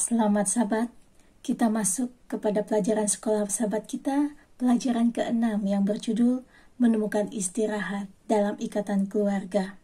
Selamat sahabat, kita masuk kepada pelajaran sekolah sahabat kita, pelajaran ke-6 yang berjudul Menemukan Istirahat dalam Ikatan Keluarga.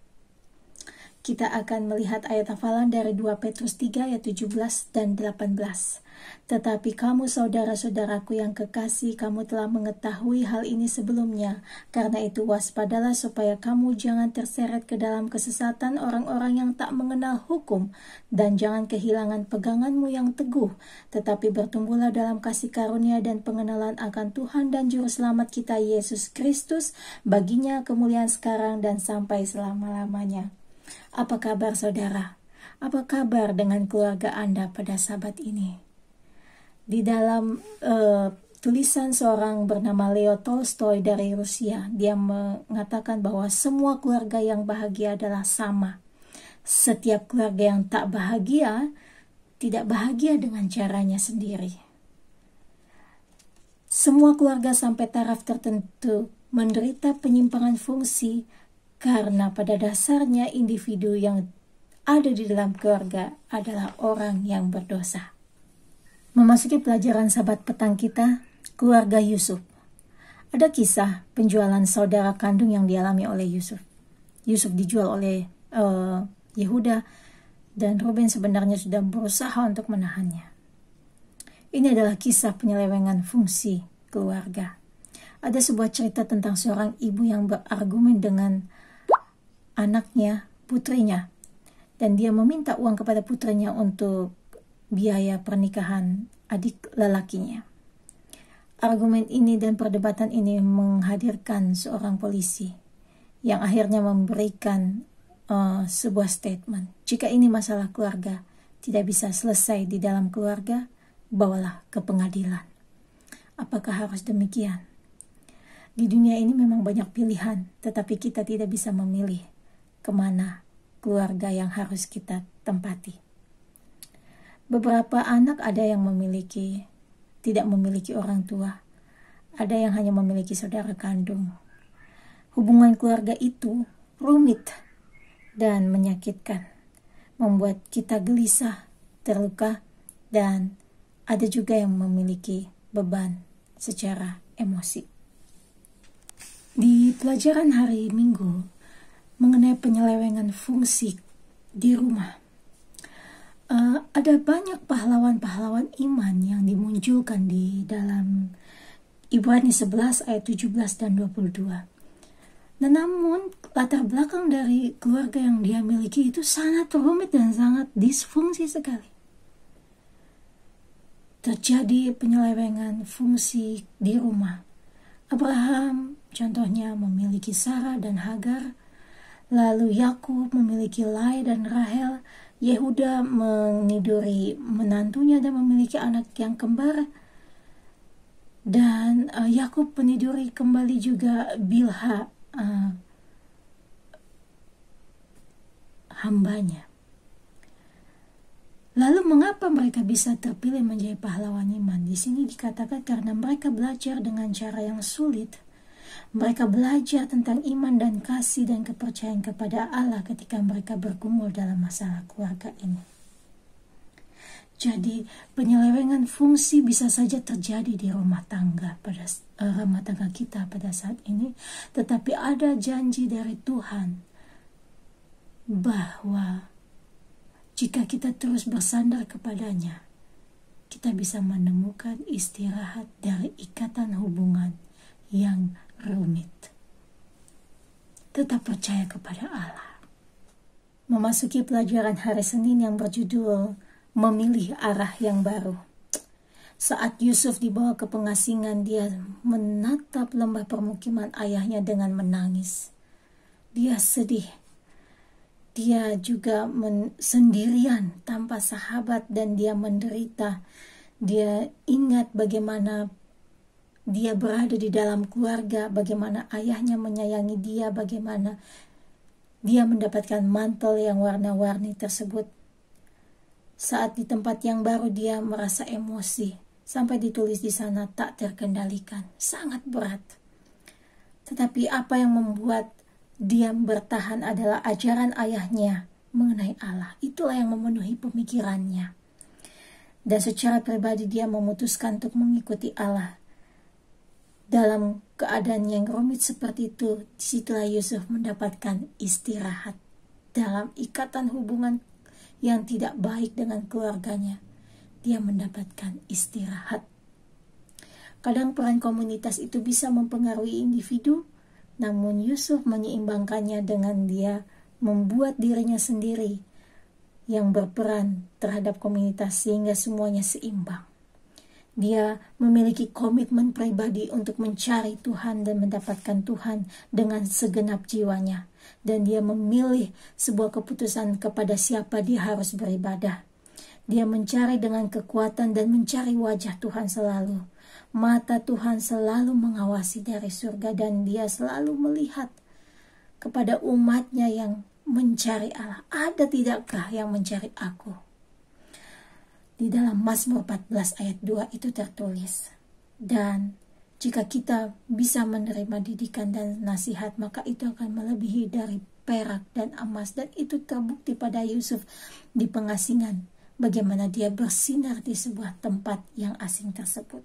Kita akan melihat ayat hafalan dari 2 Petrus 3 ayat 17 dan 18. Tetapi kamu saudara-saudaraku yang kekasih, kamu telah mengetahui hal ini sebelumnya. Karena itu waspadalah supaya kamu jangan terseret ke dalam kesesatan orang-orang yang tak mengenal hukum. Dan jangan kehilangan peganganmu yang teguh. Tetapi bertumbuhlah dalam kasih karunia dan pengenalan akan Tuhan dan Juru Selamat kita Yesus Kristus. Baginya kemuliaan sekarang dan sampai selama-lamanya. Apa kabar saudara? Apa kabar dengan keluarga Anda pada sabat ini? Di dalam tulisan seorang bernama Leo Tolstoy dari Rusia, dia mengatakan bahwa semua keluarga yang bahagia adalah sama. Setiap keluarga yang tak bahagia, tidak bahagia dengan caranya sendiri. Semua keluarga sampai taraf tertentu menderita penyimpangan fungsi karena pada dasarnya individu yang ada di dalam keluarga adalah orang yang berdosa. Memasuki pelajaran sahabat petang kita, keluarga Yusuf. Ada kisah penjualan saudara kandung yang dialami oleh Yusuf. Yusuf dijual oleh Yehuda dan Ruben sebenarnya sudah berusaha untuk menahannya. Ini adalah kisah penyelewengan fungsi keluarga. Ada sebuah cerita tentang seorang ibu yang berargumen dengan anaknya, putrinya, dan dia meminta uang kepada putrinya untuk biaya pernikahan adik lelakinya. Argumen ini dan perdebatan ini menghadirkan seorang polisi yang akhirnya memberikan sebuah statement. Jika ini masalah keluarga tidak bisa selesai di dalam keluarga, bawalah ke pengadilan. Apakah harus demikian? Di dunia ini memang banyak pilihan, tetapi kita tidak bisa memilih kemana keluarga yang harus kita tempati. Beberapa anak ada yang tidak memiliki orang tua, ada yang hanya memiliki saudara kandung. Hubungan keluarga itu rumit dan menyakitkan, membuat kita gelisah, terluka, dan ada juga yang memiliki beban secara emosi. Di pelajaran hari Minggu mengenai penyelewengan fungsi di rumah, ada banyak pahlawan-pahlawan iman yang dimunculkan di dalam Ibrani 11 ayat 17 dan 22. Namun latar belakang dari keluarga yang dia miliki itu sangat rumit dan sangat disfungsi sekali. Terjadi penyelewengan fungsi di rumah. Abraham contohnya memiliki Sarah dan Hagar. Lalu Yakub memiliki Lai dan Rahel, Yehuda meniduri menantunya dan memiliki anak yang kembar, dan Yakub meniduri kembali juga Bilha, hambanya. Lalu mengapa mereka bisa terpilih menjadi pahlawan iman? Di sini dikatakan karena mereka belajar dengan cara yang sulit. Mereka belajar tentang iman dan kasih dan kepercayaan kepada Allah ketika mereka bergumul dalam masalah keluarga ini. Jadi penyelewengan fungsi bisa saja terjadi di rumah tangga kita pada saat ini, tetapi ada janji dari Tuhan bahwa jika kita terus bersandar kepadanya, kita bisa menemukan istirahat dari ikatan hubungan yang rumit. Tetap percaya kepada Allah. Memasuki pelajaran hari Senin yang berjudul Memilih Arah yang Baru. Saat Yusuf dibawa ke pengasingan, dia menatap lembah permukiman ayahnya dengan menangis. Dia sedih. Dia juga sendirian tanpa sahabat dan dia menderita. Dia ingat bagaimana dia berada di dalam keluarga, bagaimana ayahnya menyayangi dia, bagaimana dia mendapatkan mantel yang warna-warni tersebut. Saat di tempat yang baru dia merasa emosi, sampai ditulis di sana tak terkendalikan, sangat berat. Tetapi apa yang membuat dia bertahan adalah ajaran ayahnya mengenai Allah. Itulah yang memenuhi pemikirannya. Dan secara pribadi dia memutuskan untuk mengikuti Allah. Dalam keadaan yang rumit seperti itu, disitulah Yusuf mendapatkan istirahat. Dalam ikatan hubungan yang tidak baik dengan keluarganya, dia mendapatkan istirahat. Kadang peran komunitas itu bisa mempengaruhi individu, namun Yusuf menyeimbangkannya dengan dia membuat dirinya sendiri yang berperan terhadap komunitas sehingga semuanya seimbang. Dia memiliki komitmen pribadi untuk mencari Tuhan dan mendapatkan Tuhan dengan segenap jiwanya. Dan dia memilih sebuah keputusan kepada siapa dia harus beribadah. Dia mencari dengan kekuatan dan mencari wajah Tuhan selalu. Mata Tuhan selalu mengawasi dari surga dan dia selalu melihat kepada umatnya yang mencari Allah. Ada tidakkah yang mencari aku? Di dalam Mazmur 14 ayat 2 itu tertulis. Dan jika kita bisa menerima didikan dan nasihat, maka itu akan melebihi dari perak dan emas. Dan itu terbukti pada Yusuf di pengasingan. Bagaimana dia bersinar di sebuah tempat yang asing tersebut.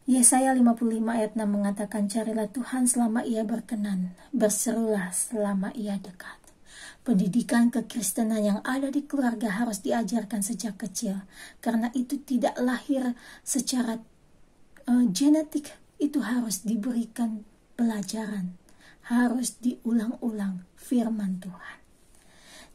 Yesaya 55 ayat 6 mengatakan, carilah Tuhan selama ia berkenan, berserulah selama ia dekat. Pendidikan kekristenan yang ada di keluarga harus diajarkan sejak kecil, karena itu tidak lahir secara genetik, itu harus diberikan pelajaran, harus diulang-ulang firman Tuhan.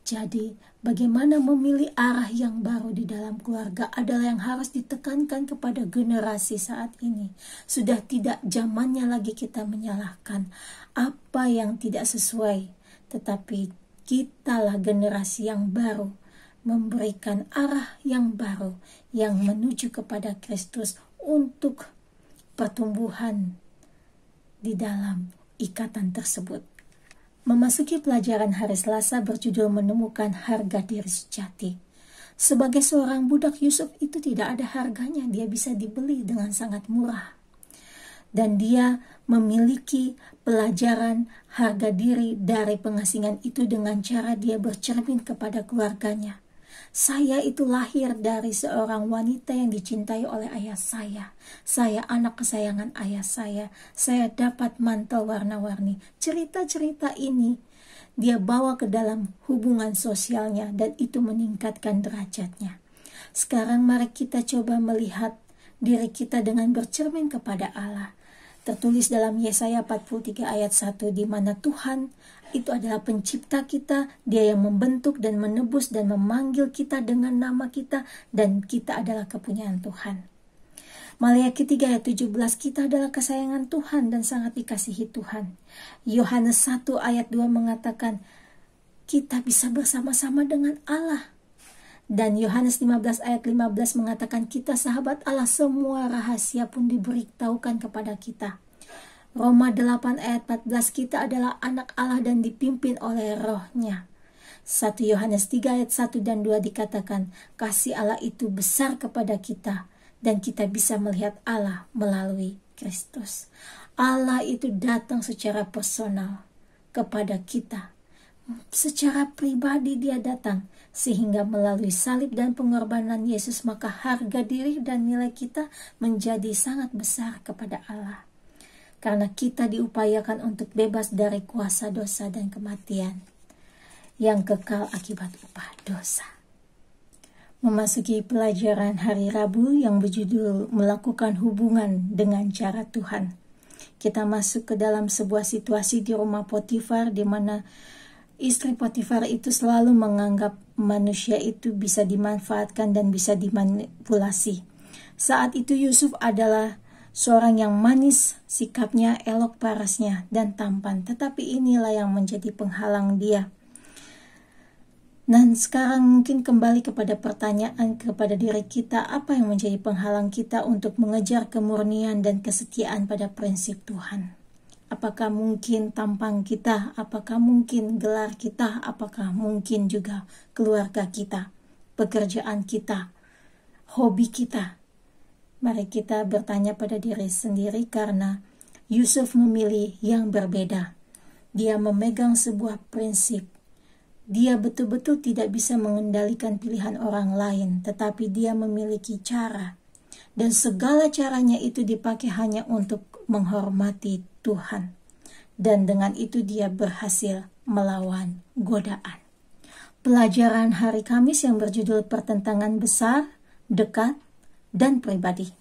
Jadi, bagaimana memilih arah yang baru di dalam keluarga adalah yang harus ditekankan kepada generasi saat ini. Sudah tidak zamannya lagi kita menyalahkan apa yang tidak sesuai, tetapi kitalah generasi yang baru, memberikan arah yang baru, yang menuju kepada Kristus untuk pertumbuhan di dalam ikatan tersebut. Memasuki pelajaran hari Selasa berjudul menemukan harga diri sejati. Sebagai seorang budak, Yusuf itu tidak ada harganya. Dia bisa dibeli dengan sangat murah. Dan dia memiliki pelajaran harga diri dari pengasingan itu dengan cara dia bercermin kepada keluarganya. Saya itu lahir dari seorang wanita yang dicintai oleh ayah saya. Saya anak kesayangan ayah saya. Saya dapat mantel warna-warni. Cerita-cerita ini dia bawa ke dalam hubungan sosialnya dan itu meningkatkan derajatnya. Sekarang mari kita coba melihat diri kita dengan bercermin kepada Allah. Tertulis dalam Yesaya 43 ayat 1, di mana Tuhan itu adalah pencipta kita, dia yang membentuk dan menebus dan memanggil kita dengan nama kita, dan kita adalah kepunyaan Tuhan. Maliaki 3 ayat 17, kita adalah kesayangan Tuhan dan sangat dikasihi Tuhan. Yohanes 1 ayat 2 mengatakan, kita bisa bersama-sama dengan Allah. Dan Yohanes 15 ayat 15 mengatakan, kita sahabat Allah, semua rahasia pun diberitahukan kepada kita. Roma 8 ayat 14, kita adalah anak Allah dan dipimpin oleh Roh-Nya. 1 Yohanes 3 ayat 1 dan 2 dikatakan, kasih Allah itu besar kepada kita dan kita bisa melihat Allah melalui Kristus. Allah itu datang secara personal kepada kita. Secara pribadi dia datang, sehingga melalui salib dan pengorbanan Yesus maka harga diri dan nilai kita menjadi sangat besar kepada Allah. Karena kita diupayakan untuk bebas dari kuasa dosa dan kematian yang kekal akibat upah dosa. Memasuki pelajaran hari Rabu yang berjudul melakukan hubungan dengan cara Tuhan. Kita masuk ke dalam sebuah situasi di rumah Potifar, di mana istri Potifar itu selalu menganggap manusia itu bisa dimanfaatkan dan bisa dimanipulasi. Saat itu Yusuf adalah seorang yang manis, sikapnya elok parasnya dan tampan, tetapi inilah yang menjadi penghalang dia. Dan sekarang mungkin kembali kepada pertanyaan kepada diri kita, apa yang menjadi penghalang kita untuk mengejar kemurnian dan kesetiaan pada prinsip Tuhan? Apakah mungkin tampang kita? Apakah mungkin gelar kita? Apakah mungkin juga keluarga kita, pekerjaan kita, hobi kita? Mari kita bertanya pada diri sendiri, karena Yusuf memilih yang berbeda. Dia memegang sebuah prinsip dia betul-betul tidak bisa mengendalikan pilihan orang lain, tetapi dia memiliki cara. Dan segala caranya itu dipakai hanya untuk menghormati Tuhan. Dan dengan itu dia berhasil melawan godaan. Pelajaran hari Kamis yang berjudul Pertentangan Besar, Dekat, dan Pribadi.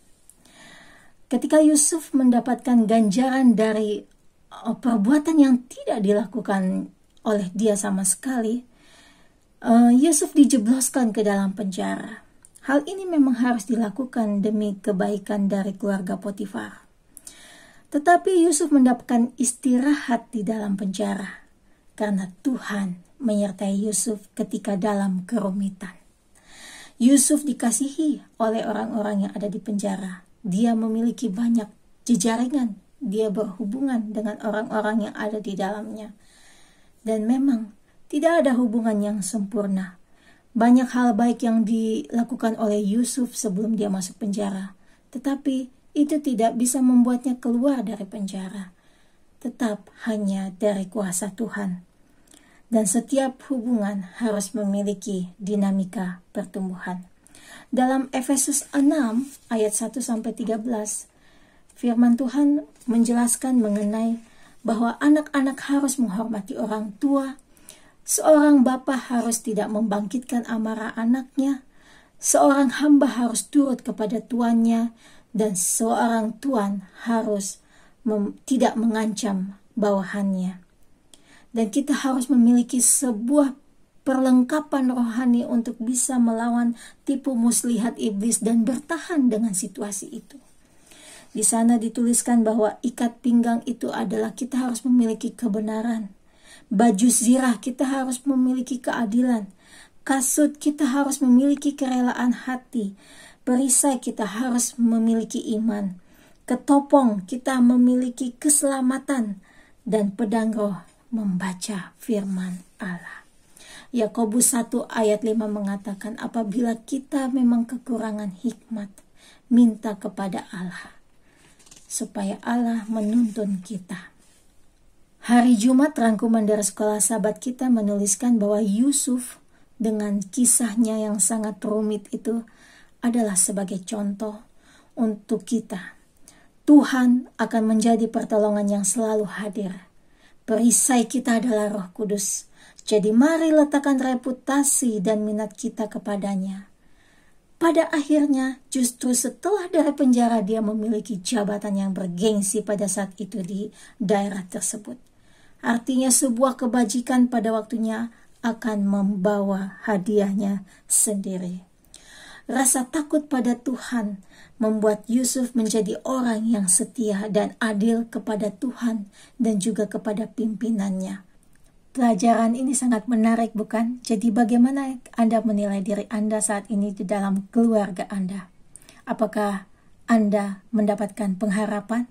Ketika Yusuf mendapatkan ganjaran dari perbuatan yang tidak dilakukan oleh dia sama sekali, Yusuf dijebloskan ke dalam penjara. Hal ini memang harus dilakukan demi kebaikan dari keluarga Potifar. Tetapi Yusuf mendapatkan istirahat di dalam penjara karena Tuhan menyertai Yusuf ketika dalam kerumitan. Yusuf dikasihi oleh orang-orang yang ada di penjara. Dia memiliki banyak jejaringan. Dia berhubungan dengan orang-orang yang ada di dalamnya. Dan memang tidak ada hubungan yang sempurna. Banyak hal baik yang dilakukan oleh Yusuf sebelum dia masuk penjara. Tetapi itu tidak bisa membuatnya keluar dari penjara. Tetap hanya dari kuasa Tuhan. Dan setiap hubungan harus memiliki dinamika pertumbuhan. Dalam Efesus 6 ayat 1-13, firman Tuhan menjelaskan mengenai bahwa anak-anak harus menghormati orang tua. Seorang bapa harus tidak membangkitkan amarah anaknya. Seorang hamba harus turut kepada tuannya. Dan seorang tuan harus tidak mengancam bawahannya. Dan kita harus memiliki sebuah perlengkapan rohani untuk bisa melawan tipu muslihat iblis dan bertahan dengan situasi itu. Di sana dituliskan bahwa ikat pinggang itu adalah kita harus memiliki kebenaran. Baju zirah kita harus memiliki keadilan. Kasut kita harus memiliki kerelaan hati. Perisai kita harus memiliki iman. Ketopong kita memiliki keselamatan. Dan pedang roh membaca firman Allah. Yakobus 1 ayat 5 mengatakan, apabila kita memang kekurangan hikmat, minta kepada Allah, supaya Allah menuntun kita. Hari Jumat rangkuman dari sekolah sahabat kita menuliskan bahwa Yusuf dengan kisahnya yang sangat rumit itu adalah sebagai contoh untuk kita. Tuhan akan menjadi pertolongan yang selalu hadir. Perisai kita adalah Roh Kudus. Jadi mari letakkan reputasi dan minat kita kepadanya. Pada akhirnya justru setelah dari penjara dia memiliki jabatan yang bergengsi pada saat itu di daerah tersebut. Artinya sebuah kebajikan pada waktunya akan membawa hadiahnya sendiri. Rasa takut pada Tuhan membuat Yusuf menjadi orang yang setia dan adil kepada Tuhan dan juga kepada pimpinannya. Pelajaran ini sangat menarik, bukan? Jadi bagaimana Anda menilai diri Anda saat ini di dalam keluarga Anda? Apakah Anda mendapatkan pengharapan?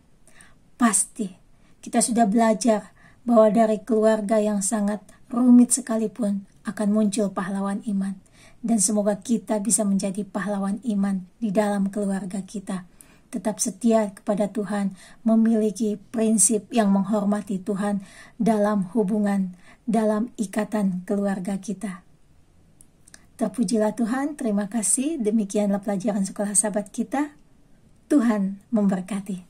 Pasti. Kita sudah belajar bahwa dari keluarga yang sangat rumit sekalipun akan muncul pahlawan iman. Dan semoga kita bisa menjadi pahlawan iman di dalam keluarga kita. Tetap setia kepada Tuhan, memiliki prinsip yang menghormati Tuhan dalam hubungan, dalam ikatan keluarga kita. Terpujilah Tuhan, terima kasih. Demikianlah pelajaran sekolah sahabat kita. Tuhan memberkati.